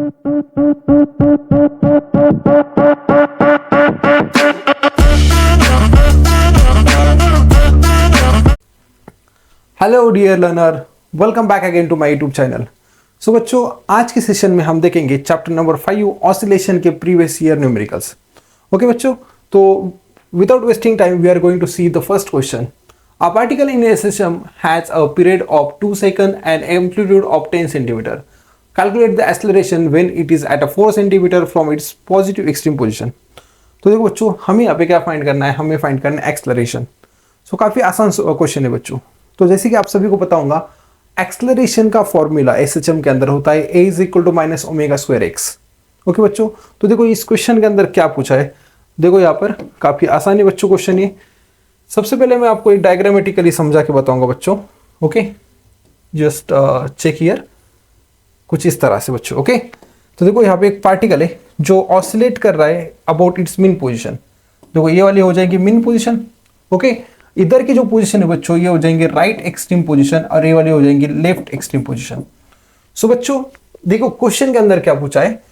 Hello dear learner, welcome back again to my YouTube channel. So बच्चों, आज के session में हम देखेंगे चैप्टर नंबर 5 ऑसिलेशन के प्रीवियस ईयर न्यूमेरिकल्स। ओके बच्चों, तो without wasting time we are going to see the first question. A particle in a system has a period of 2 seconds and amplitude of 10 centimeter. Calculate the acceleration when it is at a 4 centimeter from its positive extreme position. तो देखो बच्चों, हमें यहाँ पे क्या find करना है? हमें फाइंड करना है एक्सलरेशन। सो काफ़ी आसान क्वेश्चन है बच्चों। तो जैसे कि आप सभी को पता होगा, एक्सलरेशन का फॉर्मूला एसएचएम के अंदर होता है a is equal to minus omega square X. Okay बच्चों, तो देखो इस क्वेश्चन के अंदर क्या पूछा है। देखो यहाँ पर काफ़ी आसानी बच्चों क्वेश्चन ये। सबसे पहले मैं आपको एक डायग्रामेटिकली समझा के बताऊंगा बच्चों। ओके, जस्ट चेक हियर, कुछ इस तरह से बच्चों। ओके, तो देखो यहाँ पे एक पार्टिकल है जो ऑसिलेट कर रहा है अबाउट इट्स मीन पोजीशन। देखो ये वाली हो जाएगी मीन पोजीशन। ओके, इधर की जो पोजीशन है बच्चों, ये हो जाएंगे राइट एक्सट्रीम पोजीशन और ये वाली हो जाएंगी लेफ्ट एक्सट्रीम पोजीशन। सो बच्चों देखो क्वेश्चन के अंदर क्या पूछा है,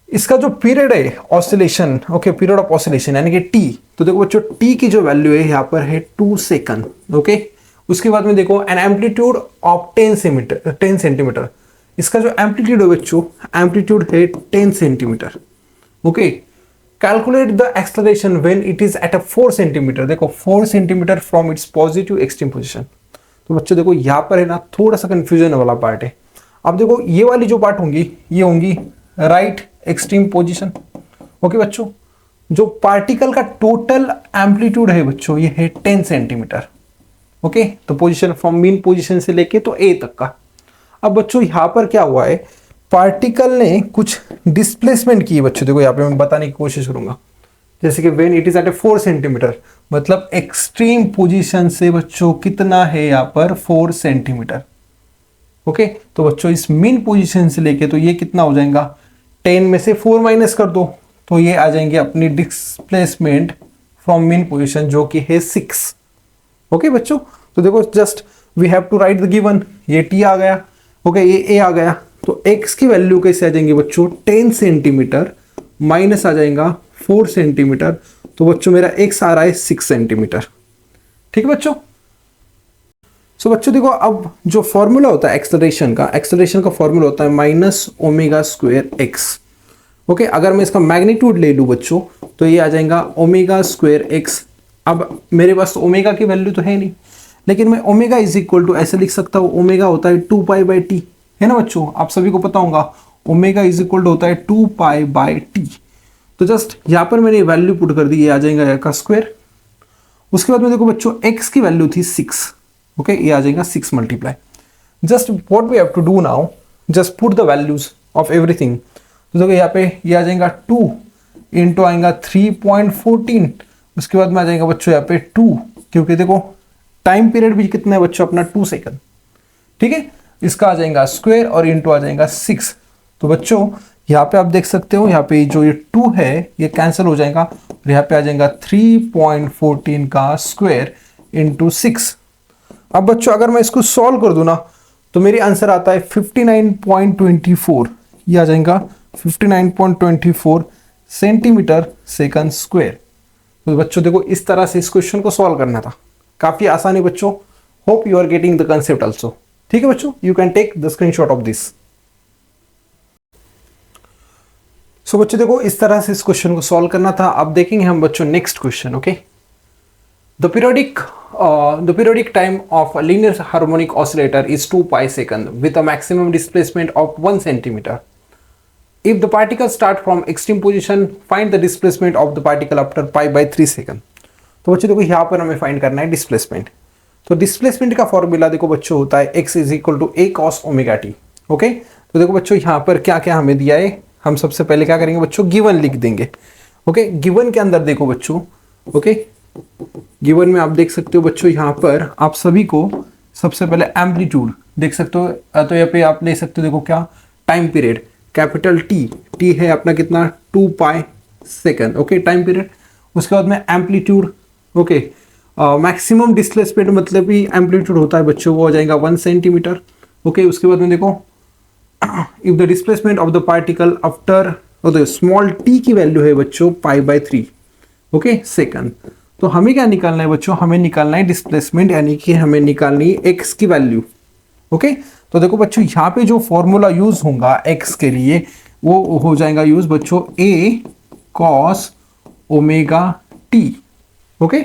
इसका जो पीरियड है oscillation, okay, period of oscillation यानी कि टी। तो देखो बच्चों, टी की जो वैल्यू है यहाँ पर है 2 सेकंड। ओके, उसके बाद में देखो एन एम्पलीट्यूड ऑफ 10 सेंटीमीटर। इसका जो एम्पलीट्यूड है बच्चों, एम्पलीट्यूड है 10 centimetre. Okay, calculate the acceleration when it is at a 4 centimetre. देखो 4 centimetre from its positive extreme position. तो बच्चों देखो यहाँ पर है ना, थोड़ा सा कंफ्यूजन वाला पार्ट है। अब देखो ये वाली जो पार्ट होंगी, ये होंगी राइट एक्सट्रीम पोजीशन। ओके बच्चों, जो पार्टिकल का टोटल एम्पलीट्यूड है बच्चों, ये है 10 सेंटीमीटर। ओके, तो पोजीशन फ्रॉम मीन पोजीशन से लेके तो ए तक का। अब बच्चों यहां पर क्या हुआ है, पार्टिकल ने कुछ डिस्प्लेसमेंट की है बच्चों। देखो यहाँ पे मैं बताने की कोशिश करूंगा, जैसे कि when it is at a 4 centimetre, मतलब एक्सट्रीम पोजीशन से बच्चों कितना है यहाँ पर 4 सेंटीमीटर। ओके, तो बच्चों इस मीन पोजीशन से लेके तो ये कितना हो जाएगा, 10 में से 4 माइनस कर दो तो ये आ जाएंगे अपनी डिस्प्लेसमेंट फ्रॉम मीन पोजीशन, जो कि है 6। ओके बच्चों, तो देखो just we have to write the given. ये टी आ गया, ओके, ये ए आ गया। तो एक्स की वैल्यू कैसे आ जाएंगे बच्चों, 10 सेंटीमीटर माइनस आ जाएगा 4 सेंटीमीटर। तो बच्चों मेरा एक्स आ रहा है 6 सेंटीमीटर। ठीक है बच्चों। सो बच्चों देखो, अब जो फॉर्मूला होता है एक्सलरेशन का फॉर्मूला होता है minus omega square X. Okay, अगर मैं इसका मैग्नीट्यूड ले लूँ बच्चों, तो ये आ जाएगा ओमेगा स्क्वायर एक्स। अब मेरे पास ओमेगा की वैल्यू तो है नहीं, लेकिन मैं ओमेगा इज इक्वल टू ऐसे लिख सकता हूँ, ओमेगा होता है 2 पाई बाई टी, है ना बच्चों, आप सभी को पता होगा ओमेगा इज इक्वल टू होता है 2 पाई बाई टी। तो जस्ट यहाँ पर मैंने वैल्यू पुट कर दी, ये आ जाएगा का स्क्वायर। उसके बाद में देखो बच्चों, एक्स की वैल्यू थी 6। ओके, ये आ जाएगा 6 multiply. Just what we have to do now, just put the values of everything. तो देखो यहाँ पे ये आ जाएगा 2 इंटू आएगा 3.14। उसके बाद में आ जाएगा बच्चों यहाँ पे 2, क्योंकि देखो टाइम पीरियड भी कितना है बच्चों अपना 2 सेकंड। ठीक है, इसका आ जाएगा स्क्वायर और इंटू आ जाएगा 6। तो बच्चों यहाँ पे आप देख सकते हो, यहाँ पे जो ये 2 है ये कैंसिल हो जाएगा और यहाँ पे आ जाएगा 3.14 का स्क्वायर इंटू 6। अब बच्चों अगर मैं इसको सॉल्व कर दूं ना, तो मेरी आंसर आता है 59.24। ये आ जाएगा 59.24 सेंटीमीटर सेकंड स्क्वायर। तो बच्चों देखो इस तरह से इस क्वेश्चन को सॉल्व करना था। काफी आसान है बच्चों। Hope you are getting the concept also. ठीक है बच्चों, you can take the screenshot of this. So बच्चों देखो इस तरह से इस क्वेश्चन को सॉल्व करना था। अब देखेंगे हम बच्चों next question. Okay, The periodic time of a linear harmonic oscillator is 2 pi second with a maximum displacement of 1 centimeter. If the particles start from extreme position, find the displacement of the particle after pi by 3 second. तो बच्चों देखो यहाँ पर हमें find करना है displacement. तो displacement का फॉर्मूला देखो बच्चों होता है x is equal to a cos omega T. Okay, तो देखो बच्चों यहाँ पर क्या क्या हमें दिया है, हम सबसे पहले क्या करेंगे बच्चों, गिवन लिख देंगे। ओके, गिवन के अंदर देखो बच्चों, ओके, गिवन में आप देख सकते हो बच्चों, यहाँ पर आप सभी को सबसे पहले एम्पलीट्यूड देख सकते हो। तो यहाँ पे आप ले सकते हो, देखो क्या टाइम पीरियड, कैपिटल टी है अपना कितना 2 पाई सेकंड। Okay, time period. उसके बाद में एम्पलीट्यूड, ओके, मैक्सिमम डिस्प्लेसमेंट मतलब भी एम्पलीट्यूड होता है बच्चों, वो हो जाएगा 1 सेंटीमीटर। ओके, उसके बाद में देखो if the displacement of the particle after small T की वैल्यू है बच्चों π/3 ओके सेकंड। तो हमें क्या निकालना है बच्चों, हमें निकालना है डिस्प्लेसमेंट, यानी कि हमें निकालनी है एक्स की वैल्यू। ओके तो देखो बच्चों यहाँ पे जो फॉर्मूला यूज होगा एक्स के लिए वो हो जाएगा यूज बच्चों ए कॉस ओमेगा टी। ओके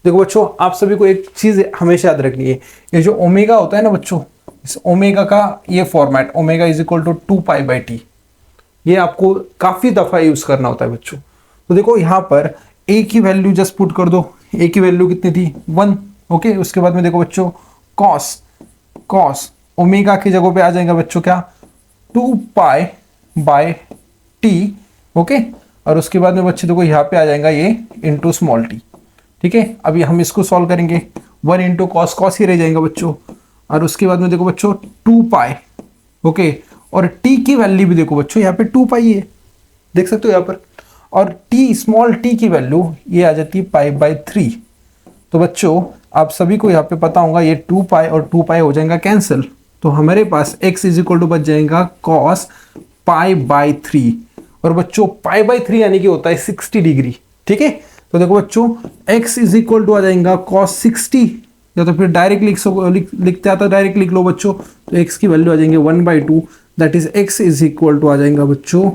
देखो बच्चों आप सभी को एक चीज हमेशा याद रखनी है, ये जो ओमेगा होता है ना बच्चों, इस ओमेगा का ये format omega is equal to 2π/t, ये आपको काफी दफा यूज करना होता है बच्चों। तो देखो यहाँ पर ए की वैल्यू जस्ट पुट कर दो, ए की वैल्यू कितनी थी 1। ओके उसके बाद में देखो बच्चों कॉस ओमेगा की जगह पे आ जाएगा बच्चों क्या 2π/t। ओके और उसके बाद में बच्चे देखो यहाँ पे आ जाएगा ये इंटू स्मॉल टी। ठीक है अभी हम इसको सॉल्व करेंगे, 1 इंटू कॉस ही रह जाएगा बच्चों, और उसके बाद में देखो बच्चों 2π। ओके और t की वैल्यू भी देखो बच्चों यहाँ पे 2π है, देख सकते हो यहाँ पर, और t स्मॉल t की वैल्यू ये आ जाती है π/3। तो बच्चों आप सभी को यहाँ पे पता होगा ये 2π और 2π हो जाएगा कैंसिल, तो हमारे पास x इज इक्वल टू बच जाएगा cos π/3, और बच्चों π/3 यानी कि होता है 60 डिग्री। ठीक है तो देखो बच्चों x इज इक्वल टू आ जाएगा cos 60, या तो फिर डायरेक्ट लिखते आता डायरेक्ट लिख लो बच्चों, तो x की वैल्यू आ जाएंगे 1/2, that is x is equal to आ जाएगा बच्चों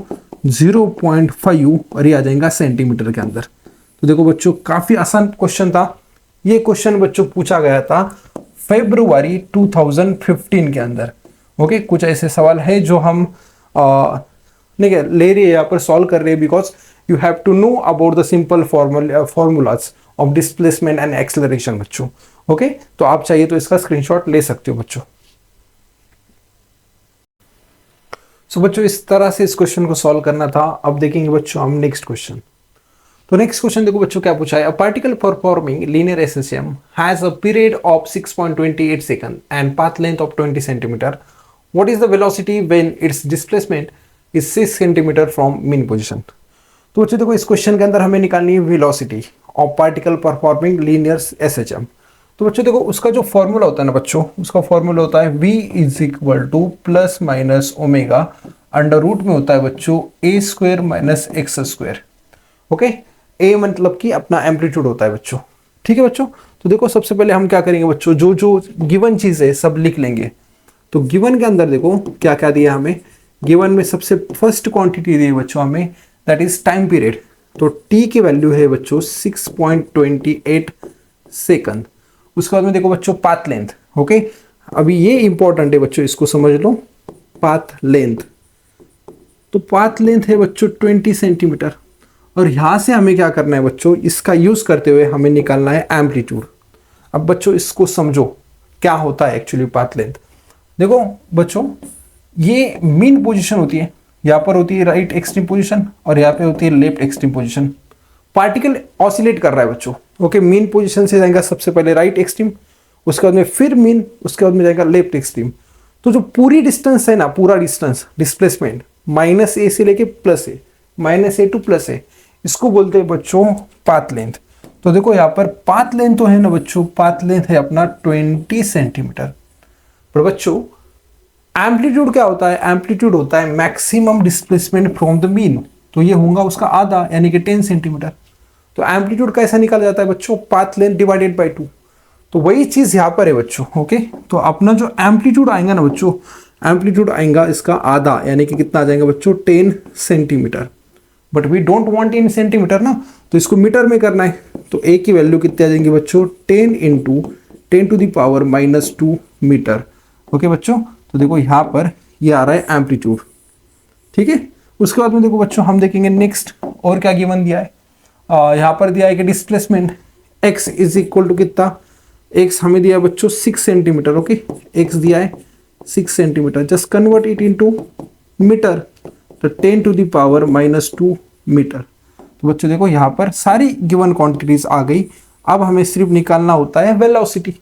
0.5 और ये आ जाएगा सेंटीमीटर के अंदर। तो देखो बच्चों काफी आसान क्वेश्चन था, ये क्वेश्चन बच्चों पूछा गया था फरवरी 2015 के अंदर। ओके कुछ ऐसे सवाल है जो हम नहीं ले रही है यहाँ पर सॉल्व कर रहे हैं, because you have to know about the simple formulas of displacement and acceleration बच्चों। ओके तो आप चाहिए तो इसका स्क्रीनशॉट ले सकते हो बच्चों। सो बच्चों इस तरह से इस क्वेश्चन को सॉल्व करना था। अब देखेंगे बच्चों हम नेक्स्ट क्वेश्चन। तो नेक्स्ट क्वेश्चन देखो बच्चों क्या पूछा है, अ particle performing linear SHM has a period of 6.28 second and path length of 20 centimetre, what is the velocity when it's displacement is 6 centimetre from mean position. तो बच्चों देखो इस क्वेश्चन के अंदर हमें निकालनी है velocity of particle performing linear SHM. तो बच्चों देखो उसका जो फॉर्मूला होता है ना बच्चों, उसका फॉर्मूला होता है v is equal to plus minus omega under root में होता है बच्चों a² minus x²। Okay a मतलब कि अपना एम्पलीट्यूड होता है बच्चों। ठीक है बच्चों तो देखो सबसे पहले हम क्या करेंगे बच्चों, जो जो गिवन चीज है सब लिख लेंगे। तो गिवन के अंदर देखो क्या क्या दिया हमें, गिवन में सबसे फर्स्ट क्वांटिटी दी है बच्चों हमें, दैट इज टाइम पीरियड। तो t की वैल्यू है बच्चों 6.28 सेकंड। उसके बाद में देखो बच्चों पाथ लेंथ। ओके अभी ये इंपॉर्टेंट है बच्चों, इसको समझ लो पाथ लेंथ। तो पाथ लेंथ है बच्चों 20 सेंटीमीटर, और यहां से हमें क्या करना है बच्चों, इसका यूज करते हुए हमें निकालना है एम्पलीट्यूड। अब बच्चों इसको समझो क्या होता है एक्चुअली पाथ लेंथ। देखो बच्चों ये मीन पोजीशन होती है, यहाँ पर होती है राइट एक्सट्रीम पोजीशन और यहाँ पे होती है left extreme position. Particle oscillate कर रहा है बच्चों। ओके मीन पोजीशन से जाएगा सबसे पहले राइट एक्सट्रीम, उसके बाद में फिर मीन, उसके बाद में जाएगा लेफ्ट एक्सट्रीम। तो जो पूरी डिस्टेंस है ना, पूरा डिस्टेंस डिस्प्लेसमेंट -a से लेके +a, -a टू +a, इसको बोलते हैं बच्चों पाथ लेंथ। तो देखो यहाँ पर पाथ लेंथ तो है ना बच्चों, पाथ लेंथ है अपना 20 सेंटीमीटर। पर बच्चों एम्पलीट्यूड क्या होता है, एम्पलीट्यूड होता है maximum displacement from the mean, तो ये होगा उसका आधा यानी कि 10 सेंटीमीटर। तो एम्पलीट्यूड कैसा निकाला जाता है बच्चों, पाथ लेंथ डिवाइडेड बाय 2। तो वही चीज यहाँ पर है बच्चों। ओके तो अपना जो एम्पलीट्यूड आएगा ना बच्चों, एम्पलीट्यूड आएगा इसका आधा यानी कि कितना आ जाएगा बच्चों 10 centimetre. But we don't want in centimetre ना, तो इसको मीटर में करना है। तो ए की वैल्यू कितनी आ जाएंगी बच्चों 10 इंटू 10⁻⁻2 मीटर। ओके बच्चों तो देखो यहाँ पर ये आ रहा है एम्पलीट्यूड। ठीक है उसके बाद में देखो बच्चों हम देखेंगे नेक्स्ट और क्या गिवन दिया है। यहाँ पर दिया है कि displacement x is equal to कितना, x हमें दिया है बच्चों 6 सेंटीमीटर। ओके x दिया है 6 centimetre, just convert it into metre, तो 10⁻⁻2 मीटर। तो बच्चों देखो यहाँ पर सारी गिवन क्वांटिटीज आ गई। अब हमें सिर्फ निकालना होता है वेलोसिटी।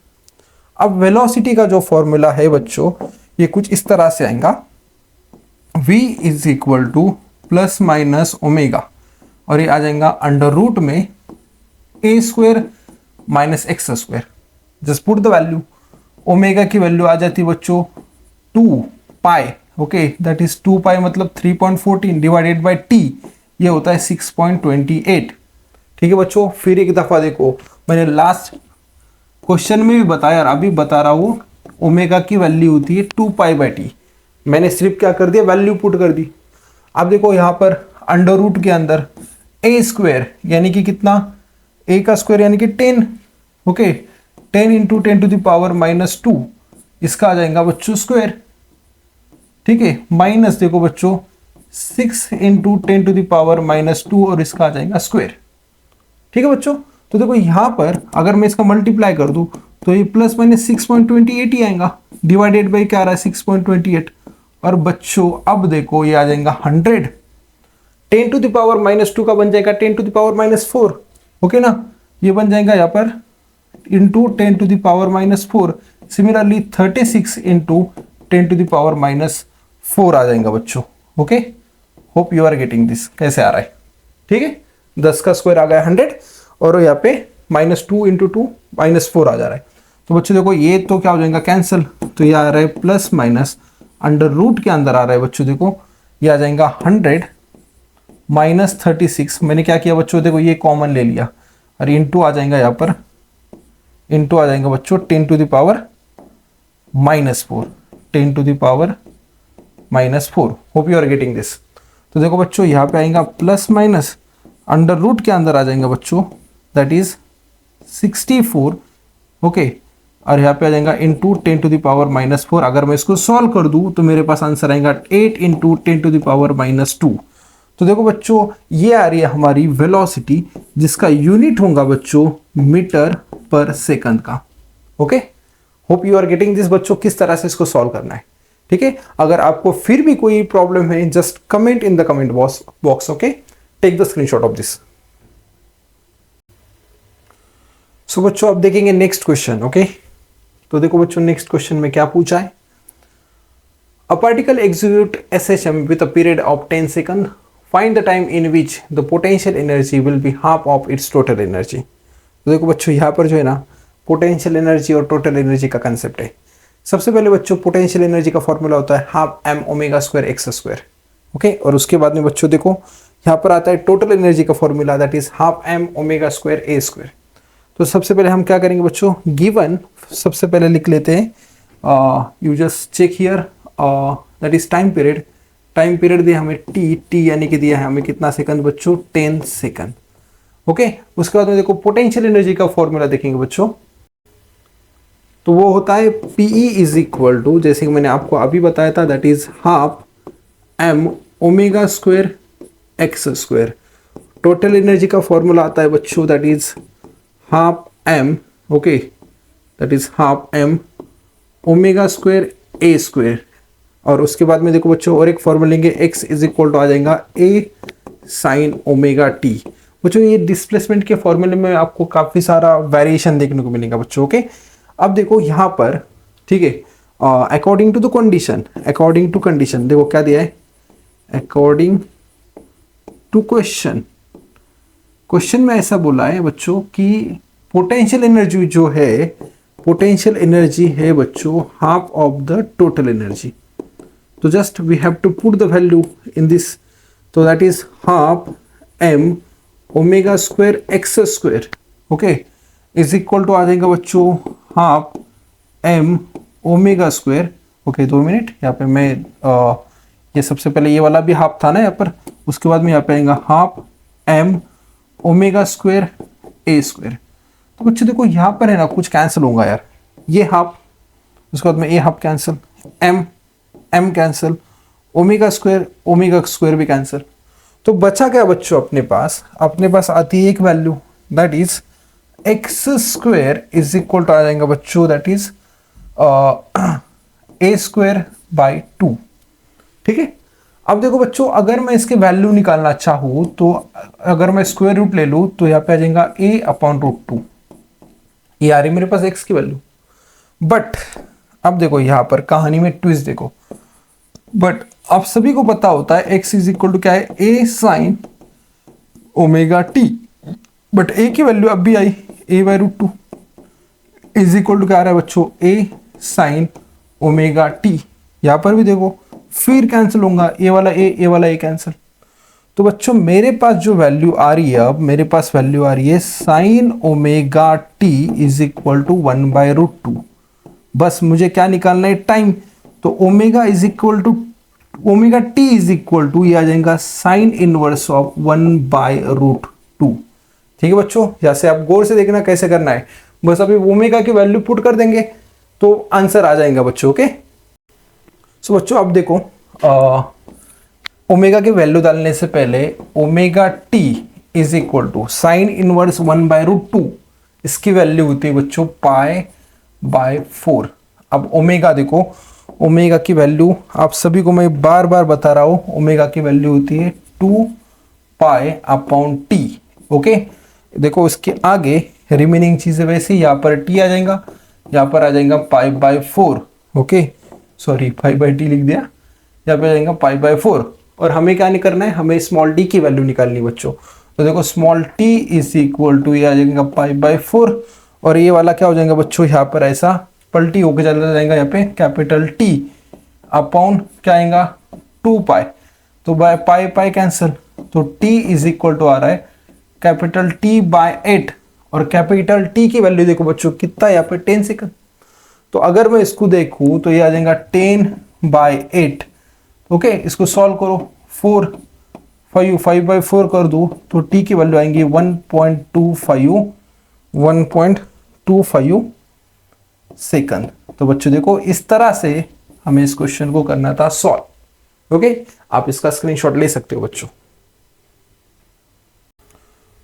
अब वेलोसिटी का जो फॉर्मूला है बच्चों ये कुछ इस तरह से आएगा, v is equal to plus minus omega, और ये आ जाएगा अंडर रूट में a² minus x²। Just put the value, omega की वैल्यू आ जाती है बच्चों 2π। ओके दैट इज 2 पाई मतलब 3.14 डिवाइडेड बाय टी, ये होता है 6.28। ठीक है बच्चों, फिर एक दफा देखो, मैंने लास्ट क्वेश्चन में भी बताया और अभी बता रहा हूं, ओमेगा की वैल्यू होती है 2 पाई बाय टी। मैंने सिर्फ क्या कर दिया, वैल्यू पुट कर दी। अब देखो यहां पर अंडर रूट के अंदर ए स्क्वायर यानी कि कितना, ए का स्क्वायर यानी कि 10, okay 10 into 10 to the power -2, इसका आ जाएगा बच्चों स्क्वायर। ठीक है, माइनस देखो बच्चों 6 इंटू 10 टू द पावर -2 और इसका आ जाएगा स्क्वायर। ठीक है बच्चों, तो देखो यहां पर अगर मैं इसका मल्टीप्लाई कर दूं तो ये प्लस माइनस 6.28 ही आएगा, डिवाइडेड बाई क्या आ रहा है 6.28। और बच्चों अब देखो ये आ जाएगा 100, 10 टू द पावर -2 का बन जाएगा 10 टू द पावर -4, ओके ना, ये बन जाएगा यहाँ पर into 10 to the power -4। Similarly 36 into 10 to the power -4 आ जाएगा बच्चों। Okay, hope you are getting this, कैसे आ रहा है। ठीक है, 10 का स्क्वायर आ गया 100 और यहाँ पे -2 इंटू 2 -4 आ जा रहा है। तो बच्चों देखो ये तो क्या हो जाएगा कैंसिल, तो ये आ रहा है प्लस माइनस अंडर रूट के अंदर आ रहा है बच्चों, देखो ये आ जाएगा 100 माइनस 36। मैंने क्या किया बच्चों, देखो ये कॉमन ले लिया और इंटू आ जाएगा यहाँ पर, इंटू आ जाएगा बच्चों 10 to the power -4, 10 to the power -4। Hope you are getting this. तो देखो बच्चों यहाँ पे आएगा प्लस माइनस अंडर रूट के अंदर आ जाएगा बच्चों, दैट इज 64, ओके, और यहाँ पे आ जाएगा इंटू 10 टू द पावर -4। अगर मैं इसको सॉल्व कर दूं तो मेरे पास आंसर आएगा 8 इंटू 10 टू द पावर -2। तो देखो बच्चों ये आ रही है हमारी वेलोसिटी, जिसका यूनिट होगा बच्चों मीटर पर सेकंड का। Okay, hope you are getting this बच्चों, किस तरह से इसको सॉल्व करना है। ठीक है, अगर आपको फिर भी कोई प्रॉब्लम है just comment in the comment box. Okay, take the screenshot of this. So बच्चों अब देखेंगे नेक्स्ट क्वेश्चन। ओके, तो देखो बच्चों नेक्स्ट क्वेश्चन में क्या पूछा है, a particle execute SHM with a period of 10 second, find the time in which the potential energy will be half of its total energy. तो देखो बच्चों यहाँ पर जो है ना पोटेंशियल एनर्जी और टोटल एनर्जी का कंसेप्ट है। सबसे पहले बच्चों पोटेंशियल एनर्जी का फॉर्मूला होता है half m omega square X square. Okay, और उसके बाद में बच्चों देखो यहाँ पर आता है टोटल एनर्जी का formula, that is half m omega square A square. तो सबसे पहले हम क्या करेंगे बच्चों, गिवन सबसे पहले लिख लेते हैं, you just check here, that is time period. Time period दिया हमें टी यानी कि दिया है हमें कितना सेकंड बच्चों, 10 सेकंड। ओके, उसके बाद में देखो पोटेंशियल एनर्जी का फॉर्मूला देखेंगे बच्चों, तो वो होता है PE इज इक्वल टू, जैसे कि मैंने आपको अभी बताया था, that is half m omega square X square. Total energy का फॉर्मूला आता है बच्चों, that is half m, okay, that is half m omega square A square. और उसके बाद में देखो बच्चों और एक फॉर्मूला लेंगे, x इज इक्वल टू आ जाएगा a साइन ओमेगा टी। बच्चों ये डिस्प्लेसमेंट के फॉर्मूले में आपको काफी सारा वेरिएशन देखने को मिलेगा बच्चों। ओके, अब देखो यहाँ पर, ठीक है, according to the condition, according to condition देखो क्या दिया है, अकॉर्डिंग टू क्वेश्चन, क्वेश्चन में ऐसा बोला है बच्चों कि पोटेंशियल एनर्जी जो है, पोटेंशियल एनर्जी है बच्चों half of the total energy. तो just we have to put the value in this, तो that is half m omega square X square, okay, is equal to आ जाएगा बच्चों half m omega square. Okay 2 minute, यहाँ पे मैं ये सबसे पहले ये वाला भी हाफ था ना यहाँ पर, उसके बाद में यहाँ पे आएगा हाफ m ओमेगा स्क्वायर ए स्क्वायर। तो बच्चों देखो यहाँ पर है ना कुछ कैंसिल होगा यार, ये हाफ, उसके बाद में ये half cancel, m cancel, omega square भी कैंसिल। तो बचा क्या बच्चों अपने पास आती है एक value, that is X square is equal to आ जाएगा बच्चों, that is A square by 2। ठीक है, अब देखो बच्चों अगर मैं इसके वैल्यू निकालना चाहूँ तो अगर मैं स्क्वायर रूट ले लूँ तो यहाँ पे आ जाएगा a अपॉन रूट 2, ये आ रही मेरे पास x की वैल्यू। बट अब देखो यहाँ पर कहानी में ट्विस्ट देखो, बट आप सभी को पता होता है x इज इक्वल टू क्या है, a sine omega T, but a की वैल्यू अब भी आई a by root 2 is equal to क्या आ रहा है बच्चों, a साइन ओमेगा टी। यहाँ पर भी देखो फिर कैंसिल होगा, ये वाला ए कैंसिल। तो बच्चों मेरे पास जो वैल्यू आ रही है, अब मेरे पास वैल्यू आ रही है sine omega T is equal to 1/√2। बस मुझे क्या निकालना है, टाइम। तो omega is equal to omega T is equal to, ये आ जाएगा साइन इनवर्स ऑफ 1/√2। ठीक है बच्चों, जैसे आप गौर से देखना कैसे करना है, बस अभी ओमेगा की वैल्यू पुट कर देंगे तो आंसर आ जाएगा बच्चों। ओके, सो बच्चों अब देखो, ओमेगा की वैल्यू डालने से पहले omega T is equal to sine inverse 1/√2, इसकी वैल्यू होती है बच्चों π/4। अब ओमेगा देखो, ओमेगा की वैल्यू आप सभी को मैं बार बार बता रहा हूं, ओमेगा की वैल्यू होती है 2π/t। ओके, देखो इसके आगे रिमेनिंग चीजें वैसे, यहाँ पर टी आ जाएगा, यहाँ पर आ जाएगा π/4। ओके, सॉरी π/t लिख दिया, यहाँ पे आ जाएगा π/4। और हमें क्या नहीं करना है, हमें स्मॉल डी की वैल्यू निकालनी बच्चों। तो देखो small T is equal to, ये आ जाएगा π/4, और ये वाला क्या हो जाएगा बच्चों, यहाँ पर ऐसा पलटी होकर चला जाएगा, यहाँ पे कैपिटल टी अपॉन क्या आएगा 2π, तो बाय पाई कैंसिल, तो टी इज इक्वल टू आ रहा है कैपिटल T/8, और कैपिटल टी की वैल्यू देखो बच्चों कितना, यहाँ पे 10 सेकंड। तो अगर मैं इसको देखूं तो ये आ जाएगा 10/8। ओके, इसको सॉल्व करो, 5/4 कर दो तो टी की वैल्यू आएंगी 1.25 सेकंड। तो बच्चों देखो इस तरह से हमें इस क्वेश्चन को करना था सॉल्व। ओके, आप इसका स्क्रीनशॉट ले सकते हो बच्चों।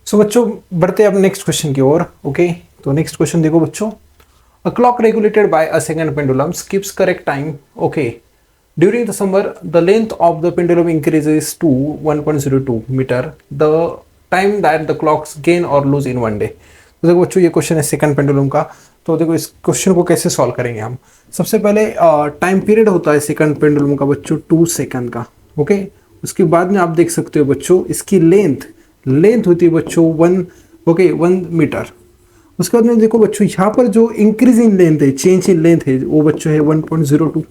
सो बच्चों बढ़ते हैं अब नेक्स्ट क्वेश्चन की ओर। ओके, तो नेक्स्ट क्वेश्चन देखो बच्चों, a clock regulated by a second pendulum skips correct time. Okay, during the summer the length of the pendulum increases to 1.02 meter. The time that the clocks gain or lose in one day. तो देखो बच्चों ये question है second pendulum का। तो देखो इस question को कैसे सॉल्व करेंगे हम। सबसे पहले टाइम पीरियड होता है सेकंड पेंडुलम का बच्चों 2 सेकंड का। ओके, उसके बाद में आप देख सकते हो बच्चों इसकी लेंथ होती है बच्चों 1 मीटर। उसके बाद में देखो बच्चों यहाँ पर जो इंक्रीज इन लेंथ है, चेंज इन लेंथ है, वो बच्चों है 1.02।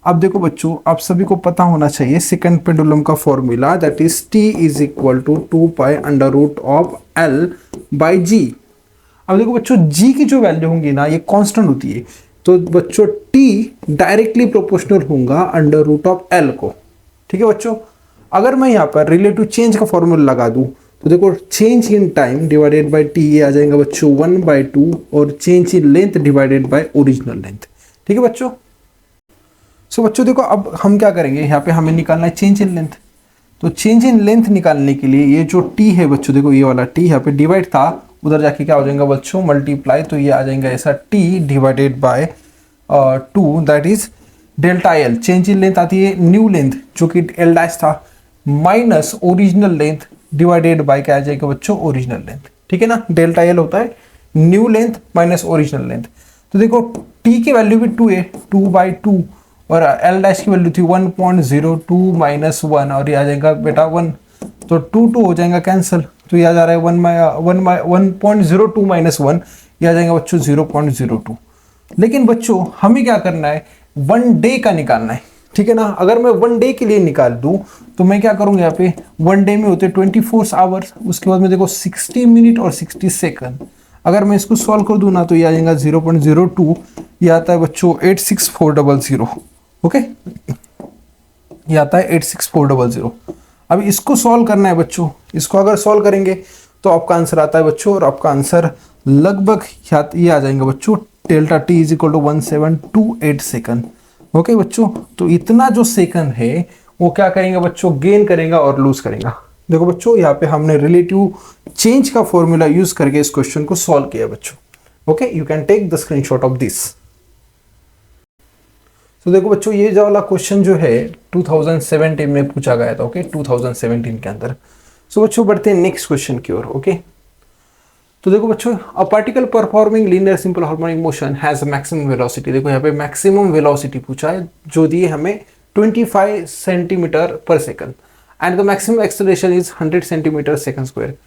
अब देखो बच्चों आप सभी को पता होना चाहिए सेकंड पेंडुलम का formula, that is T is equal to 2π√L/g। अब देखो बच्चों जी की जो वैल्यू होंगी ना ये कांस्टेंट होती है, तो बच्चों टी डायरेक्टली प्रोपोर्शनल होगा √L को। ठीक है बच्चों, अगर मैं यहाँ पर रिलेटिव चेंज का फॉर्मूला लगा दूं तो देखो change in time divided by T, ये आ जाएगा बच्चों 1/2, और change in length divided by original length. ठीक है बच्चों, सो बच्चों देखो अब हम क्या करेंगे, यहाँ पे हमें निकालना है चेंज इन लेंथ। तो चेंज इन लेंथ निकालने के लिए ये जो टी है बच्चों, देखो ये वाला टी यहाँ पे डिवाइड था, उधर जाके क्या हो जाएगा बच्चों मल्टीप्लाई, तो ये आ जाएगा ऐसा T divided by 2, that is delta L. Change in length आती है न्यू लेंथ जो कि एल डैश था, minus original length divided by क्या आ जाएगा बच्चों ओरिजिनल लेंथ। ठीक है ना, डेल्टा एल होता है new length minus original length. तो देखो टी की वैल्यू भी 2 है, 2/2, और एल डैश की वैल्यू थी 1.02 माइनस 1, और ये आ जाएगा बेटा 1, तो 2 हो जाएगा कैंसिल, तो ये आ जा रहा है 1.02 माइनस 1, ये आ जाएगा बच्चों 0.02। लेकिन बच्चों हमें क्या करना है, 1 डे का निकालना है। ठीक है ना, अगर मैं 1 डे के लिए निकाल दूं तो मैं क्या करूंगा, यहाँ पे 1 डे में होते 24 आवर्स, उसके बाद में देखो 60 मिनट और 60 सेकंड। अगर मैं इसको सॉल्व कर दूं ना तो ये आ जाएगा 0.02, ये आता है बच्चों 86400। ओके, ये आता है 86400। अब इसको सॉल्व करना है बच्चों, इसको अगर सॉल्व करेंगे तो आपका आंसर आता है बच्चों, और आपका आंसर लगभग ये आ जाएगा बच्चों delta T is equal to 1728 second. Okay बच्चों, तो इतना जो सेकंड है वो क्या करेंगे बच्चों, गेन करेगा और लूज करेगा। देखो बच्चों यहाँ पे हमने रिलेटिव चेंज का फॉर्मूला यूज करके इस क्वेश्चन को सॉल्व किया बच्चों। Okay, you can take the screenshot of this. तो देखो बच्चों ये जो वाला क्वेश्चन जो है 2017 में पूछा गया था। ओके, 2017 के अंदर। सो बच्चों बढ़ते हैं नेक्स्ट क्वेश्चन की ओर। ओके, तो देखो बच्चों अ particle performing linear simple harmonic motion has maximum velocity. देखो यहाँ पे मैक्सिमम वेलोसिटी पूछा है जो दी है हमें 25 सेंटीमीटर पर second, and the maximum acceleration is 100 centimetre second square.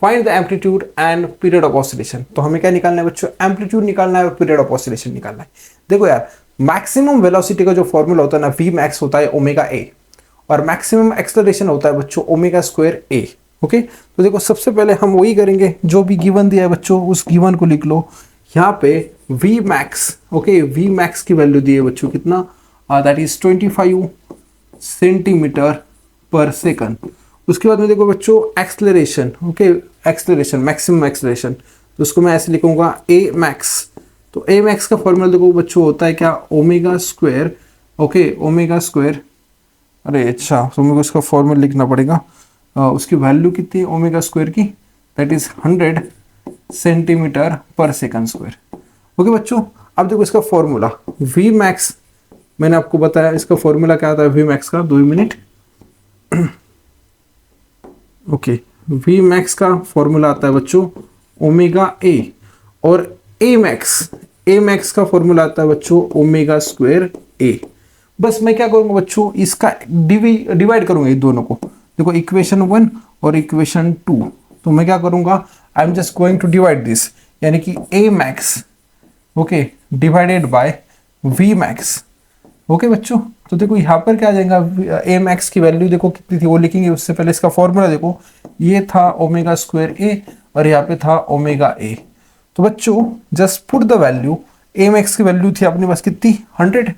Find the amplitude and period of oscillation. तो हमें क्या निकालना है बच्चों, एम्पलीट्यूड निकालना है और पीरियड ऑफ ऑसिलेशन निकालना है। देखो यार मैक्सिमम वेलोसिटी का जो फॉर्मूला होता है ना वी मैक्स होता है ओमेगा ए, और मैक्सिमम एक्सेलरेशन होता है बच्चों ओमेगा स्क्वायर ए। ओके, तो देखो सबसे पहले हम वही करेंगे जो भी गिवन दिया है बच्चों, उस गिवन को लिख लो यहाँ पे V max. Okay, we max की वैल्यू दी है बच्चों कितना, दैट इज 25 सेंटीमीटर पर सेकंड। उसके बाद में देखो बच्चों acceleration, okay acceleration maximum acceleration, तो उसको मैं ऐसे लिखूंगा ए मैक्स। तो ए मैक्स का फॉर्मूला देखो बच्चों होता है क्या, omega square. Okay, omega square, अरे अच्छा तो मेरे को उसका फॉर्मूला लिखना पड़ेगा। उसकी वैल्यू कितनी है ओमेगा स्क्वायर की, दैट इज 100 सेंटीमीटर पर सेकंड स्क्वायर। ओके बच्चों, अब देखो इसका फॉर्मूला वी मैक्स, मैंने आपको बताया इसका फॉर्मूला क्या आता है वी मैक्स का, 2 मिनट। ओके, वी मैक्स का फॉर्मूला आता है बच्चों ओमेगा ए, और ए मैक्स का फॉर्मूला आता है बच्चों ओमेगा स्क्वायर ए। बस मैं क्या करूंगा बच्चों, इसका डिवाइड करूंगा इन दोनों को। देखो इक्वेशन 1 और इक्वेशन 2, तो मैं क्या करूंगा, I am just going to divide this, यानी कि A max okay divided by V max. Okay बच्चों, तो देखो यहाँ पर क्या आ जाएगा, ए मैक्स की वैल्यू देखो कितनी थी वो लिखेंगे, उससे पहले इसका फॉर्मूला देखो, ये था ओमेगा स्क्वायर ए और यहाँ पे था ओमेगा ए। तो बच्चों just put the value, A max की वैल्यू थी अपने पास कितनी 100।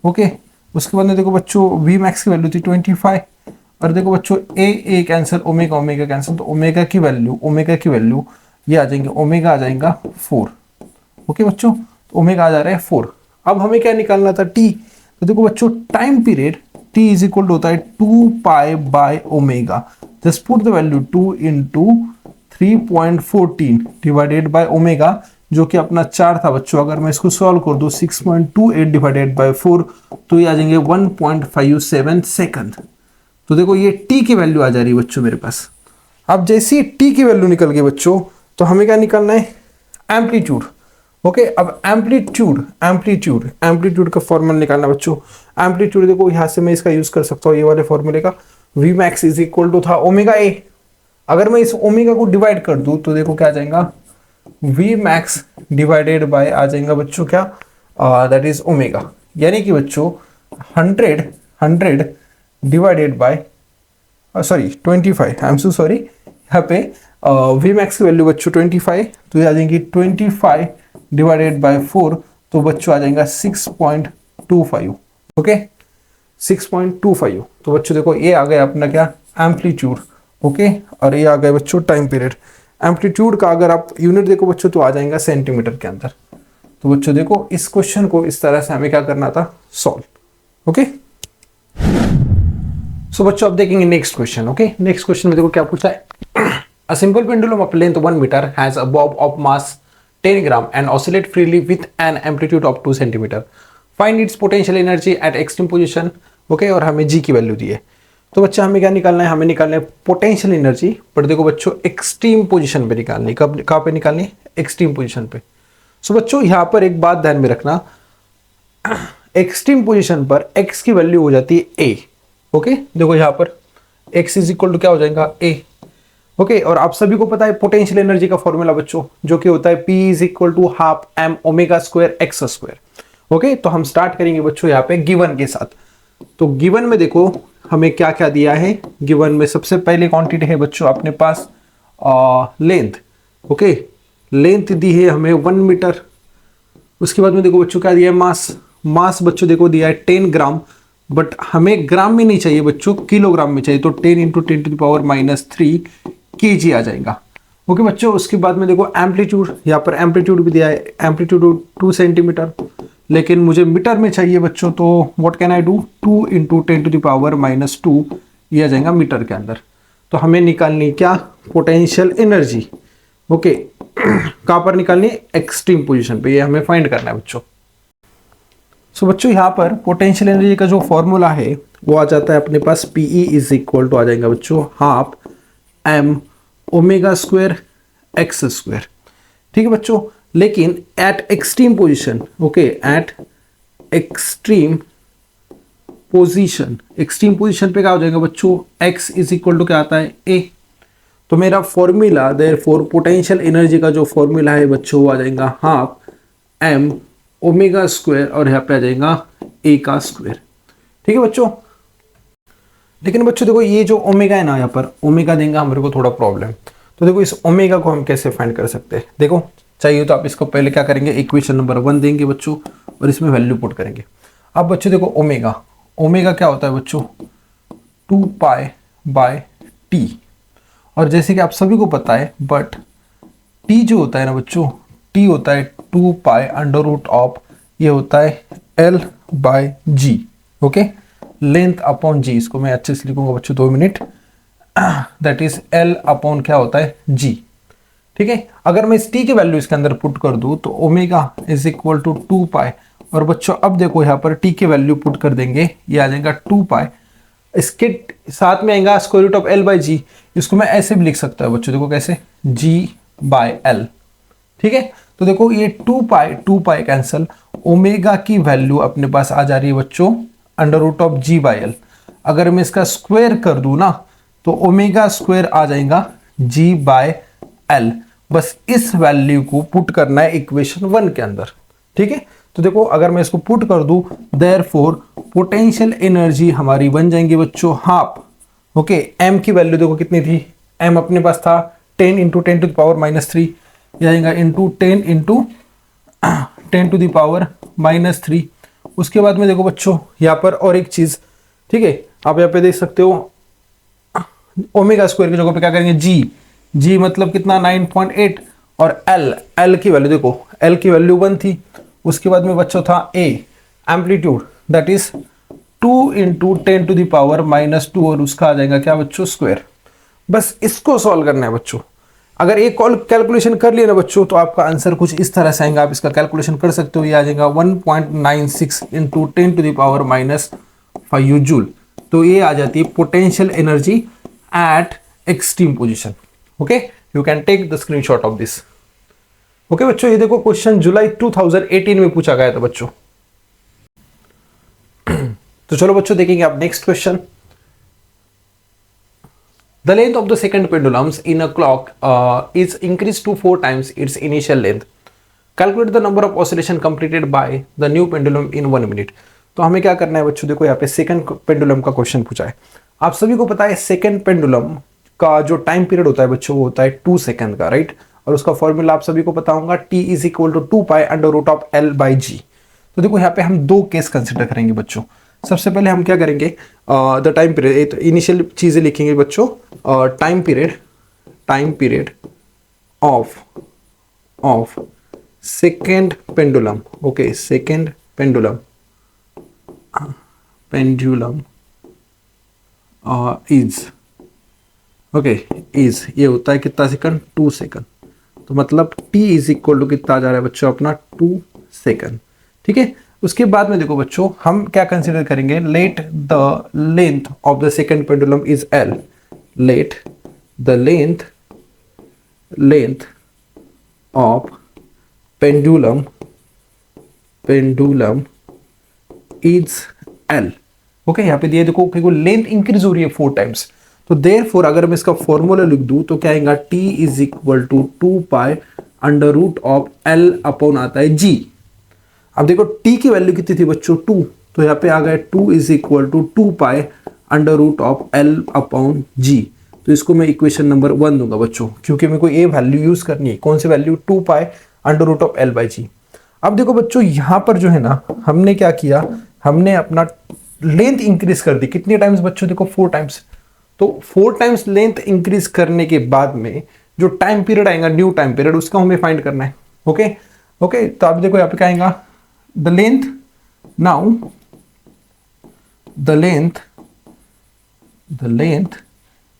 ओके, उसके बाद में देखो बच्चों वी मैक्स की वैल्यू थी 25, और देखो बच्चों ए कैंसिल, ओमेगा ओमेगा कैंसिल, तो ओमेगा की वैल्यू ये आ जाएंगे, ओमेगा आ जाएगा 4। ओके बच्चों, तो ओमेगा आ जा रहा है 4। अब हमें क्या निकालना था, टी। तो देखो बच्चों time period T is equal to होता है 2 pi by omega, just put the value 2 into 3.14 divided by omega, जो कि अपना 4 था बच्चों। अगर मैं इसको सॉल्व कर दूं 6.28 डिवाइडेड बाय 4, तो ये आ जाएंगे 1.57 सेकंड। तो देखो ये टी की वैल्यू आ जा रही है बच्चों मेरे पास। अब जैसे ही टी की वैल्यू निकल गई बच्चों, तो हमें क्या निकालना है, एम्पलीट्यूड। ओके, अब एम्पलीट्यूड का फॉर्मूला निकालना बच्चों। एम्पलीट्यूड देखो यहाँ से मैं इसका यूज कर सकता हूँ, ये वाले फॉर्मूले का, V max is equal to था ओमेगा ए। अगर मैं इस ओमेगा को डिवाइड कर दूं तो देखो क्या आ जाएगा, वी मैक्स डिवाइडेड बाय आ जाएगा बच्चों क्या, दैट इज ओमेगा, यानी कि बच्चों 100 divided bye sorry 25, I am so sorry, यहाँ पे वी मैक्स की वैल्यू बच्चों 25, तो ये आ जाएंगी 25 डिवाइडेड बाय 4, तो बच्चों आ जाएगा 6.25। ओके 6.25, तो बच्चों देखो ये आ गया अपना क्या, एम्पलीट्यूड। ओके, और ये आ गया बच्चों टाइम पीरियड। एम्पलीट्यूड का अगर आप यूनिट देखो बच्चों तो आ जाएगा सेंटीमीटर के अंदर। तो बच्चों देखो इस क्वेश्चन को इस तरह से हमें क्या करना था, सॉल्व। ओके, सो बच्चों अब देखेंगे next question. Okay, next question में देखो क्या पूछा है, a simple pendulum of length 1 metre has a bob of mass 10 gram and oscillate freely with an amplitude of 2 centimetre, find its potential energy at extreme position. Okay, और हमें जी की value दी है। तो बच्चा हमें क्या निकालना है, हमें निकालना है पोटेंशियल एनर्जी, पर देखो बच्चों एक्सट्रीम पोजीशन पे निकालनी है। कब, कहाँ पे निकालनी है, एक्सट्रीम पोजीशन पे। सो बच्चों यहाँ पर एक बात ध्यान में रखना, एक्सट्रीम पोजीशन पर x की वैल्यू हो जाती है a। ओके, देखो यहाँ पर x इज इक्वल टू क्या हो जाएगा, a। ओके, और आप सभी को पता है पोटेंशियल एनर्जी का फॉर्मूला बच्चों, जो कि होता है P is equal to half m omega square x square. Okay, तो हम स्टार्ट करेंगे बच्चों यहाँ पे गिवन के साथ। तो गिवन में देखो हमें क्या क्या दिया है, गिवन में सबसे पहले क्वांटिटी है बच्चों अपने पास लेंथ। ओके, लेंथ दी है हमें 1 मीटर। उसके बाद में देखो बच्चों क्या दिया है, मास बच्चों देखो दिया है 10 ग्राम, बट हमें ग्राम में नहीं चाहिए बच्चों, किलोग्राम में चाहिए, तो 10 into 10 to the power -3 kg आ जाएगा। ओके बच्चों, उसके बाद में देखो एम्पलीट्यूड, यहाँ पर एम्पलीट्यूड भी दिया है, एम्पलीट्यूड 2 सेंटीमीटर, लेकिन मुझे मीटर में चाहिए बच्चों, तो what can I do, 2 into 10 to the power -2 ये आ जाएगा मीटर के अंदर। तो हमें निकालनी क्या, पोटेंशियल एनर्जी। ओके, कहाँ पर निकालनी, एक्सट्रीम पोजीशन पे, ये हमें फाइंड करना है बच्चों। सो बच्चों यहाँ पर पोटेंशियल एनर्जी का जो फॉर्मूला है वो आ जाता है अपने पास, PE इज इक्वल टू आ जाएगा बच्चों half m omega square x square. ठीक है बच्चों, लेकिन eight extreme position, okay eight extreme position पे क्या हो जाएगा बच्चों, x इज इक्वल टू क्या आता है, a। तो मेरा फॉर्मूला देयरफॉर पोटेंशियल एनर्जी का जो फॉर्मूला है बच्चों वो आ जाएगा हाफ m ओमेगा स्क्वायर और यहाँ पे आ जाएगा ए का स्क्वायर। ठीक है बच्चों, लेकिन बच्चों देखो ये जो ओमेगा है ना, यहाँ पर ओमेगा देंगे मेरे को थोड़ा प्रॉब्लम। तो देखो इस ओमेगा को हम कैसे फाइंड कर सकते हैं, देखो चाहिए तो आप इसको पहले क्या करेंगे, इक्वेशन नंबर 1 देंगे बच्चों और इसमें वैल्यू पुट करेंगे। अब बच्चों देखो ओमेगा, ओमेगा क्या होता है बच्चों, 2 पाई बाय टी। और जैसे कि आप सभी को पता है, बट टी जो होता है ना बच्चों, टी होता है 2 पाई अंडर रूट ऑफ, ये होता है L by g. Okay, length upon g, इसको मैं अच्छे से लिखूंगा बच्चों 2 मिनट, दैट इज एल अपॉन क्या होता है जी। ठीक है, अगर मैं इस टी की वैल्यू इसके अंदर पुट कर दूं तो ओमेगा इज इक्वल टू 2 पाई। और बच्चों अब देखो यहाँ पर टी की वैल्यू पुट कर देंगे, ये आ जाएगा 2 पाई, इसके साथ में आएगा square root of L by g. इसको मैं ऐसे भी लिख सकता हूँ बच्चों, देखो कैसे, जी बाय एल। ठीक है, तो देखो ये 2 पाई कैंसल, ओमेगा की वैल्यू अपने पास आ जा रही है बच्चों under root of G by L. अगर मैं इसका स्क्वायर कर दूं ना तो ओमेगा स्क्वायर आ जाएगा जी बाय एल। बस इस वैल्यू को पुट करना है इक्वेशन 1 के अंदर। ठीक है, तो देखो अगर मैं इसको पुट कर दूं, देयरफॉर पोटेंशियल एनर्जी हमारी बन जाएंगी बच्चों हाफ। ओके, एम की वैल्यू देखो कितनी थी, एम अपने पास था 10 इंटू 10 टू द पावर -3, जाएगा into 10 into 10 to the power -3। उसके बाद में देखो बच्चों यहाँ पर और एक चीज, ठीक है, आप यहाँ पे देख सकते हो ओमेगा स्क्वायर की जगह पे क्या करेंगे, जी मतलब कितना 9.8, और एल की वैल्यू देखो, एल की वैल्यू 1 थी। उसके बाद में बच्चों था A amplitude, that is 2 into 10 to the power -2, और उसका आ जाएगा क्या बच्चों, स्क्वायर। बस इसको सॉल्व करना है बच्चों। अगर एक कैलकुलेशन कर लिया ना बच्चों तो आपका आंसर कुछ इस तरह से आएगा, आप इसका कैलकुलेशन कर सकते हो, ये आ जाएगा 1.96 into 10 to the power -5 joule. तो ये आ जाती है potential energy at extreme position. Okay, you can take the screenshot of this. Okay बच्चों, ये देखो क्वेश्चन जुलाई 2018 में पूछा गया था बच्चों। तो चलो बच्चों देखेंगे आप next question. The length of the second pendulums in a clock is increased to 4 times its initial length. Calculate the number of oscillation completed by the new pendulum in 1 minute. तो हमें क्या करना है बच्चों, देखो यहाँ पे सेकंड पेंडुलम का क्वेश्चन पूछा है। आप सभी को पता है सेकंड पेंडुलम का जो टाइम पीरियड होता है बच्चों वो होता है 2 सेकंड का, राइट। और उसका फॉर्मूला आप सभी को पता होगा, T is equal to 2 pi under root of L by g. तो देखो यहाँ पे हम 2 केस कंसिडर करेंगे बच्चों। सबसे पहले हम क्या करेंगे, द टाइम पीरियड, इनिशियल चीजें लिखेंगे बच्चों, time period of second pendulum. Okay, second pendulum is ये होता है कितना सेकंड, 2 सेकंड। तो मतलब T इज इक्वल टू कितना आ जा रहा है बच्चों अपना 2 सेकंड। ठीक है, उसके बाद में देखो बच्चों हम क्या कंसीडर करेंगे, let the length of the second pendulum is L। Let the length of pendulum is L। Okay, यहाँ पे दिया देखो कि लेंथ इंक्रीज हो रही है 4 टाइम्स। तो देयरफॉर अगर मैं इसका फॉर्मूला लिख दूं तो क्या आएगा, T is equal to 2 pi under root of L upon आता है G। अब देखो T की वैल्यू कितनी थी बच्चों, 2, तो यहाँ पे आ गया 2 is equal to 2 pi under root of L upon G। तो इसको मैं इक्वेशन नंबर 1 दूंगा बच्चों, क्योंकि मेरे को ये वैल्यू यूज करनी है। कौन सी value, 2 pi under root of L by g. अब देखो बच्चों यहाँ पर जो है ना, हमने क्या किया, हमने अपना लेंथ इंक्रीज कर दी। कितने टाइम्स बच्चों, देखो 4 टाइम्स। तो 4 टाइम्स लेंथ इंक्रीज करने के बाद में जो टाइम पीरियड आएगा, न्यू टाइम पीरियड, उसका हमें फाइंड करना है। ओके, तो आप देखो यहाँ पे क्या आएगा, the length